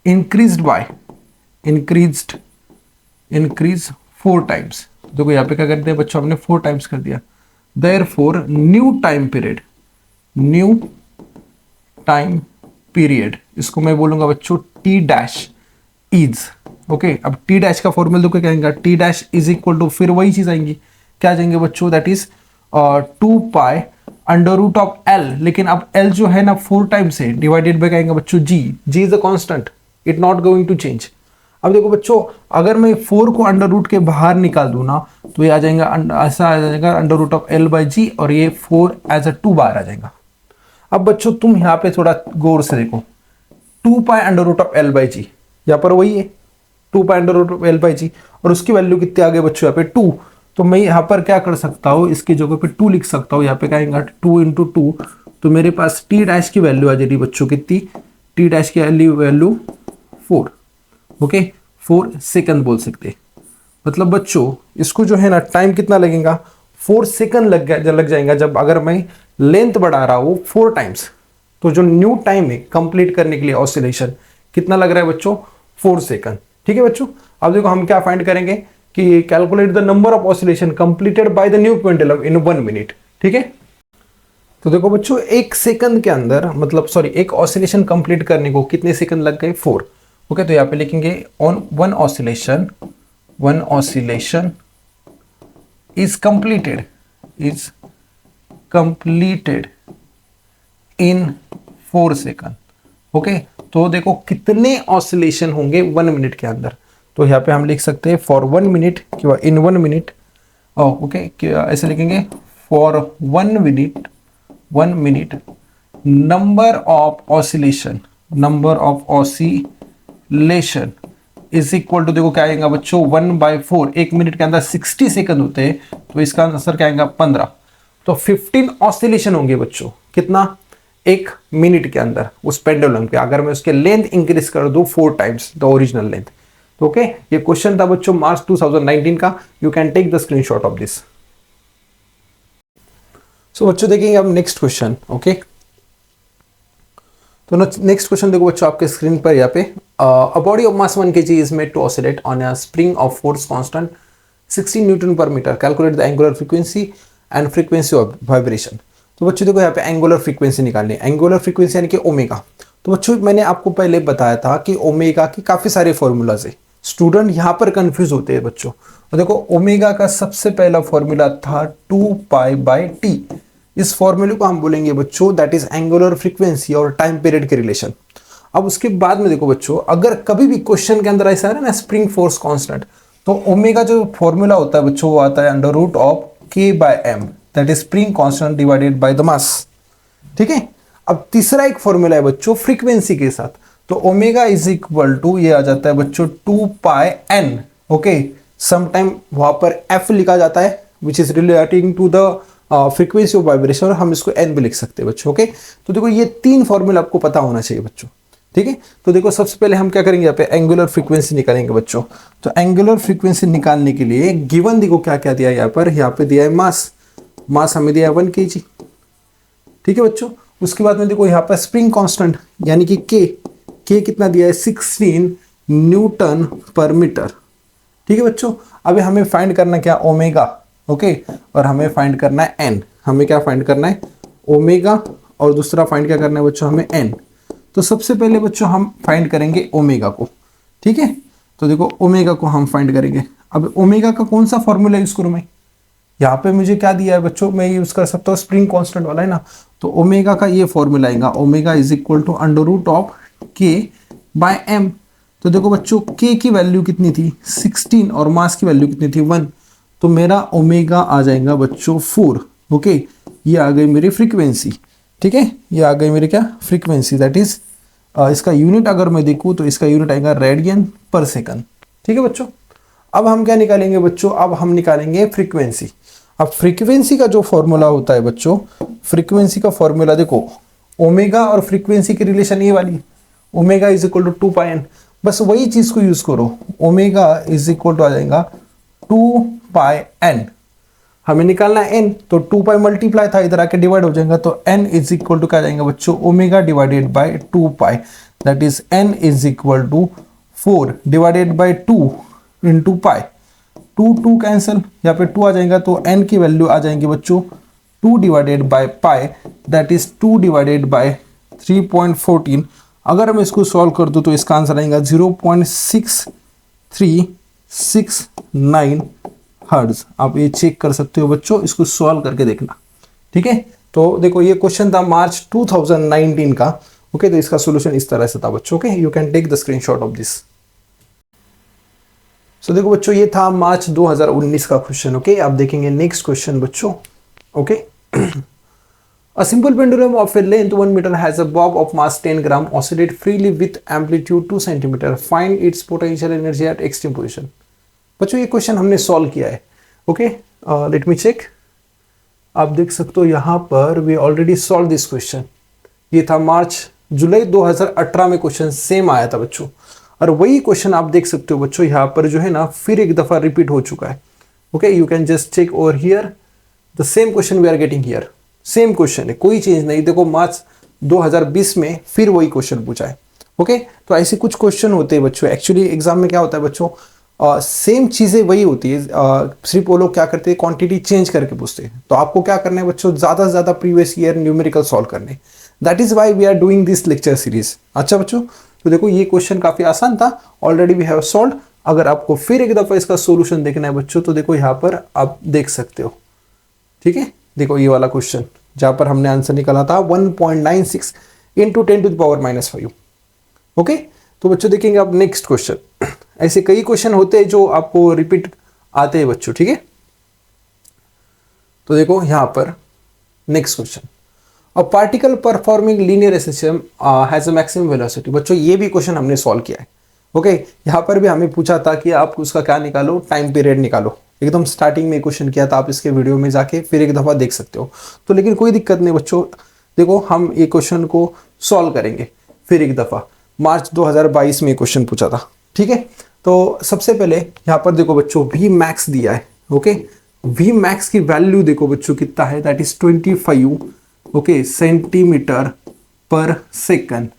increased 4 times। देखो यहाँ पे क्या करते हैं बच्चों, हमने 4 टाइम्स कर दिया। therefore न्यू टाइम पीरियड इसको मैं बोलूंगा बच्चों T डैश इज। ओके, अब T डैश का फॉर्मूला देखो क्या आएगा, T dash is equal to, फिर वही चीज आएंगी, क्या जाएंगे बच्चों, that is 2 pi under root of L। लेकिन अब L जो है ना 4 टाइम्स है, डिवाइडेड बाय कहेंगे बच्चों G is a constant, it not going to change. अब देखो बच्चों, अगर मैं 4 को अंडर रूट के बाहर निकाल दूं ना, तो ये आ जाएगा, ऐसा आ जाएगा under root of L by g, और ये 4 एज अ 2 बाहर आ जाएगा। अब बच्चों तुम यहाँ पे थोड़ा गौर से देखो, 2 pi under root of L by g, यहाँ पर वही है 2 pi under root of L by g, और उसकी वैल्यू कितनी आ गई बच्चों यहाँ पे 2। तो मैं यहाँ पर क्या कर सकता हूँ, इसकी जगह पे 2 लिख सकता हूँ, यहाँ पे क्या आएगा 2 इंटू 2, तो मेरे पास टी डैश की वैल्यू आ जाएगी बच्चों कितनी, टी डैश की वैल्यू 4, ओके 4 सेकंड बोल सकते। मतलब बच्चों इसको जो है ना टाइम कितना लगेगा, 4 सेकंड लग जाएगा, जब अगर मैं लेंथ बढ़ा रहा हूँ 4 टाइम्स, तो जो न्यू टाइम है कंप्लीट करने के लिए ऑसिलेशन कितना लग रहा है बच्चों, 4 सेकंड। ठीक है बच्चों, अब देखो हम क्या फाइंड करेंगे कि calculate the number of oscillation completed by the new pendulum in 1 minute. ठीक है, तो देखो बच्चों 1 सेकंड के अंदर, मतलब सॉरी, एक ऑसिलेशन कंप्लीट करने को कितने सेकंड लग गए, 4। ओके, तो यहाँ पे लिखेंगे on one oscillation is completed in 4 second. Okay, तो देखो कितने ऑसिलेशन होंगे 1 मिनट के अंदर, तो यहाँ पे हम लिख सकते हैं for 1 minute, in 1 minute, okay ऐसे लिखेंगे for 1 minute number of oscillation is equal to, देखो क्या आएगा बच्चों 1/4, 1 मिनट के अंदर 60 सेकंड होते हैं, तो इसका आंसर क्या आएगा 15। तो 15 ऑसिलेशन होंगे बच्चों, कितना, 1 मिनट के अंदर उस पेंडुलम के, अगर मैं उसके लेंथ इंक्रीज कर दूं 4 टाइम्स द ओरिजिनल लेंथ। तो ओके, ये क्वेश्चन था बच्चों मार्च 2019 का, you can take the screenshot of this. So बच्चों देखेंगे अब नेक्स्ट क्वेश्चन। ओके, तो नेक्स्ट क्वेश्चन देखो बच्चों आपके स्क्रीन पर यहाँ पे, a body of mass 1 kg is made to oscillate on a spring of force constant 16 newton per metre, calculate the angular frequency and frequency of vibration. तो बच्चों देखो यहाँ पे एंगुलर फ्रीक्वेंसी निकालनी है, एंगुलर फ्रीक्वेंसी यानी कि ओमेगा। तो बच्चों मैंने आपको पहले बताया था कि ओमेगा के काफी सारे फॉर्मूलाज है, स्टूडेंट यहाँ पर कंफ्यूज होते हैं बच्चों। तो देखो ओमेगा का सबसे पहला फॉर्मूला था 2 पाई बाई टी, इस फॉर्मूले को हम बोलेंगे बच्चों दैट इज एंगुलर फ्रीक्वेंसी और टाइम पीरियड के रिलेशन। अब उसके बाद में देखो बच्चों, अगर कभी भी क्वेश्चन के अंदर ऐसा है ना स्प्रिंग फोर्स कांस्टेंट, तो ओमेगा जो फॉर्मूला होता है बच्चों वो आता है under root of K by M, that is spring constant divided by the mass. ठीक है, अब तीसरा एक फॉर्मूला है बच्चों फ्रीक्वेंसी के साथ, तो ओमेगा इज इक्वल टू, ये आ जाता है बच्चों 2 पाई एन। ओके, समटाइम वहां पर एफ लिखा जाता है which is relating to the frequency of vibration, और हम इसको एन भी लिख सकते हैं बच्चों। ओके, तो देखो ये 3 फॉर्मूला आपको पता होना चाहिए बच्चों। ठीक है, तो देखो सबसे पहले हम क्या करेंगे, यहाँ पे एंगुलर फ्रीक्वेंसी निकालेंगे बच्चों। तो एंगुलर फ्रीक्वेंसी निकालने के लिए गिवन देखो क्या क्या दिया है यहाँ पे दिया है मास हमें दिया है 1 kg। ठीक है बच्चों, उसके बाद में देखो यहाँ पर स्प्रिंग कांस्टेंट यानी कि के कितना दिया है 16 न्यूटन पर मीटर। ठीक है बच्चों, अभी हमें फाइंड करना क्या, ओमेगा। ओके, और हमें फाइंड करना है एन, हमें क्या फाइंड करना है ओमेगा, और दूसरा फाइंड क्या करना है बच्चों हमें एन। तो सबसे पहले बच्चों हम फाइंड करेंगे ओमेगा को। ठीक है, तो देखो ओमेगा को हम फाइंड करेंगे। अब ओमेगा का कौन सा फॉर्मूला यूज करूं मैं, यहाँ पे मुझे क्या दिया है बच्चों, मैं यूज कर सकता हूँ स्प्रिंग कांस्टेंट वाला है ना, तो ओमेगा का ये फॉर्मूला आएगा, omega is equal to under root of K by M. तो देखो बच्चों के की वैल्यू कितनी थी 16 और मास की वैल्यू कितनी थी 1, तो मेरा ओमेगा आ जाएगा बच्चों 4। ओके, ये आ गई मेरी फ्रीक्वेंसी। ठीक है, ये आ गई मेरी क्या फ्रीक्वेंसी, दैट इज इसका यूनिट अगर मैं देखूँ तो इसका यूनिट आएगा रेडियन पर सेकंड। ठीक है बच्चों, अब हम क्या निकालेंगे बच्चों, अब हम निकालेंगे फ्रीक्वेंसी। अब फ्रीक्वेंसी का जो फॉर्मूला होता है बच्चों, फ्रीक्वेंसी का फॉर्मूला देखो, ओमेगा और फ्रीक्वेंसी की रिलेशन ये वाली, omega is equal to 2 pi N, बस वही चीज को यूज करो, ओमेगा इज इक्वल टू आ जाएगा 2 पाई एन। हमें निकालना है एन, तो 2 पाई मल्टीप्लाई था इधर आके डिवाइड हो जाएगा, तो एन इज इक्वल टू क्या जाएगा बच्चों omega divided by 2 pi, that is N is equal to 4 divided by 2 into pi, 2 cancel, यहाँ पे 2 आ जाएगा, तो एन की वैल्यू आ जाएंगी बच्चों 2 divided by pi, that is 2 divided by 3.14। अगर हम इसको सॉल्व कर दूं तो इसका आंसर आएगा 0.6369 हर्ट्ज। आप ये चेक कर सकते हो बच्चों, इसको सॉल्व करके देखना। ठीक है, तो देखो ये क्वेश्चन था मार्च 2019 का। ओके, तो इसका सॉल्यूशन इस तरह से था बच्चों। Okay, you can take the screenshot of this. So देखो बच्चों, ये था मार्च 2019 का क्वेश्चन। ओके, आप देखेंगे नेक्स्ट क्वेश्चन बच्चों। Okay, a simple pendulum of a length 1 meter has a bob of mass 10 gram oscillate freely with amplitude 2 centimeter. Find its potential energy at extreme position. बच्चों ये क्वेश्चन हमने solve किया है। Okay, let me check. आप देख सकते हो यहाँ पर we already solve this question. ये था जुलाई 2018 में क्वेश्चन सेम आया था बच्चों, और वही क्वेश्चन आप देख सकते हो बच्चों यहाँ पर जो है ना फिर एक दफा रिपीट हो चुका है। Okay, you can just check over here the same question we are getting here. Same question है, कोई चेंज नहीं। देखो मार्च 2020 में फिर वही क्वेश्चन पूछा है। ओके, तो ऐसे कुछ क्वेश्चन होते हैं बच्चों। एक्चुअली एग्जाम में क्या होता है बच्चों, सेम चीजें वही होती है, सिर्फ वो लोग क्या करते हैं क्वांटिटी चेंज करके पूछते हैं। तो आपको क्या करना है बच्चों, ज्यादा से ज्यादा प्रीवियस ईयर न्यूमेरिकल सॉल्व करने। That is why we are doing this lecture series. अच्छा बच्चों, तो देखो ये क्वेश्चन काफी आसान था, ऑलरेडी वी हैव सॉल्व्ड। अगर आपको फिर एक दफा इसका सोल्यूशन देखना है बच्चों, तो देखो यहाँ पर आप देख सकते हो। ठीक है, देखो ये वाला क्वेश्चन जहां पर हमने आंसर निकाला था 1.96 इंटू 10⁻⁻5। ओके, तो बच्चों देखेंगे आप नेक्स्ट क्वेश्चन। ऐसे कई क्वेश्चन होते हैं जो आपको रिपीट आते हैं बच्चों। ठीक है, तो देखो यहां पर next question, a particle performing linear SHM has a maximum velocity. बच्चों ये भी क्वेश्चन हमने सॉल्व किया है। ओके, यहां पर भी हमें पूछा था कि आप उसका क्या निकालो, टाइम पीरियड निकालो। एकदम स्टार्टिंग में क्वेश्चन किया था, आप इसके वीडियो में जाके फिर एक दफा देख सकते हो। तो लेकिन कोई दिक्कत नहीं बच्चों, देखो हम ये क्वेश्चन को सॉल्व करेंगे फिर एक दफा। मार्च 2022 में क्वेश्चन पूछा था। ठीक है, तो सबसे पहले यहाँ पर देखो बच्चों वी मैक्स दिया है। ओके, वी मैक्स की वैल्यू देखो बच्चों कितना है, दैट इज 25 ओके सेंटीमीटर पर सेकंड।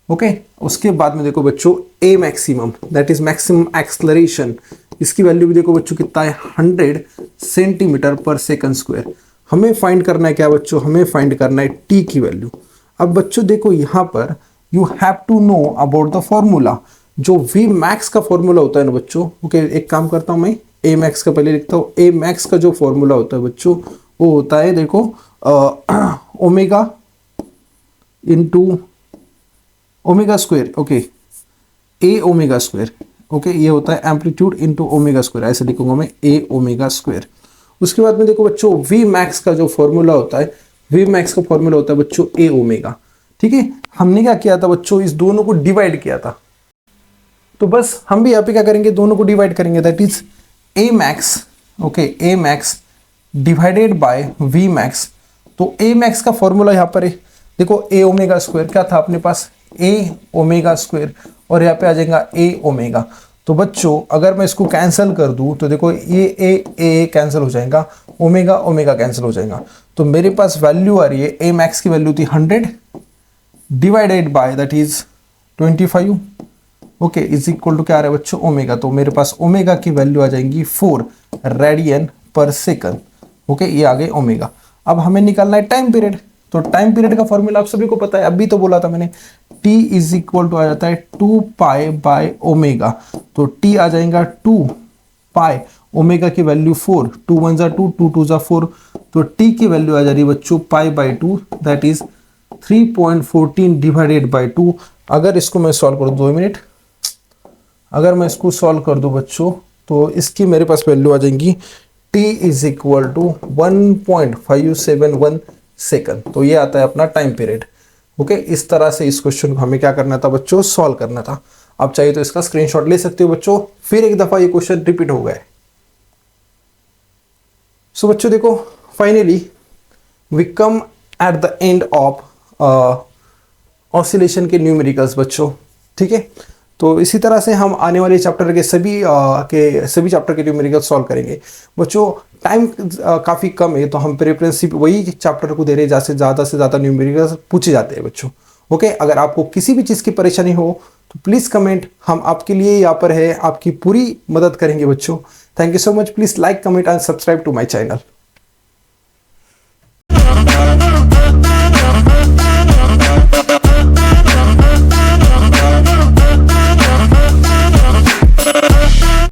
ओके, उसके बाद में देखो बच्चों a maximum that is maximum acceleration, इसकी वैल्यू भी देखो बच्चों कितना है 100 सेंटीमीटर पर सेकंड स्क्वायर। हमें फाइंड करना है क्या बच्चों, हमें फाइंड करना है टी की वैल्यू। अब बच्चों देखो यहाँ पर you have to know about the formula. जो वी मैक्स का फॉर्मूला होता है ना बच्चों, ओके एक काम करता हूं मैं ए मैक्स का पहले लिखता हूं। ए मैक्स का जो फॉर्मूला होता है बच्चों वो होता है देखो omega into omega square. Okay, a omega square. Okay, ये होता है एम्पलीट्यूड इंटू ओमेगा स्क्वायर, ऐसे लिखूंगा मैं ए ओमेगा स्क्वायर। उसके बाद में देखो बच्चों वी मैक्स का जो फॉर्मूला होता है, वी मैक्स का फॉर्मूला होता है बच्चों ए ओमेगा। ठीक है, हमने क्या किया था बच्चों, इस दोनों को डिवाइड किया था। तो बस हम भी यहाँ पे क्या करेंगे, दोनों को डिवाइड करेंगे, that is A max. Okay, A max divided by V max. तो ए मैक्स का फॉर्मूला यहाँ पर है देखो ए ओमेगा स्क्वायर, क्या था अपने पास ए ओमेगा स्क्वायर, और यहाँ पे आ जाएगा ए ओमेगा। तो बच्चों अगर मैं इसको कैंसिल कर दूं तो देखो ये ए कैंसिल हो जाएगा, ओमेगा ओमेगा कैंसिल हो जाएगा। तो मेरे पास वैल्यू आ रही है, ए मैक्स की वैल्यू थी 100 divided by that is 25 okay is equal to क्या आ रहा है बच्चों ओमेगा। तो मेरे पास ओमेगा की वैल्यू आ जाएंगी 4 रेडियन पर सेकंड। ओके, ये आ गए ओमेगा। अब हमें निकालना है टाइम पीरियड। तो टाइम पीरियड का फॉर्मूला आप सभी को पता है, अभी तो बोला था मैंने, t इज इक्वल टू आ जाता है 2 पाई बाय ओमेगा। तो t आ जाएगा 2 पाई, ओमेगा की वैल्यू 4, 2 1 जा 2, 2 2 जा 4। तो t की वैल्यू आ जा रही है बच्चों pi by 2, that is 3.14 divided by 2। अगर इसको मैं सॉल्व कर दूं 2 मिनट, अगर मैं इसको सॉल्व कर दूं बच्चों तो इसकी मेरे पास वैल्यू आ जाएंगी t is equal to 1.571 second. तो ये आता है अपना टाइम पीरियड। ओके, इस तरह से इस क्वेश्चन को हमें क्या करना था बच्चों, सॉल्व करना था। आप चाहिए तो इसका स्क्रीनशॉट ले सकते हो बच्चों। फिर एक दफा ये क्वेश्चन रिपीट हो गए। सो बच्चों देखो finally we come at the end of oscillation के न्यूमेरिकल्स बच्चों। ठीक है, तो इसी तरह से हम आने वाले चैप्टर के सभी चैप्टर के न्यूमेरिकल सॉल्व करेंगे बच्चों। टाइम काफ़ी कम है तो हम प्रेफरेंस वही चैप्टर को दे रहे हैं जहाँ से ज़्यादा न्यूमेरिकल पूछे जाते हैं बच्चों। ओके, अगर आपको किसी भी चीज़ की परेशानी हो तो प्लीज़ कमेंट, हम आपके लिए यहाँ पर है, आपकी पूरी मदद करेंगे बच्चों। Thank you so much. Please like, comment and subscribe to my channel.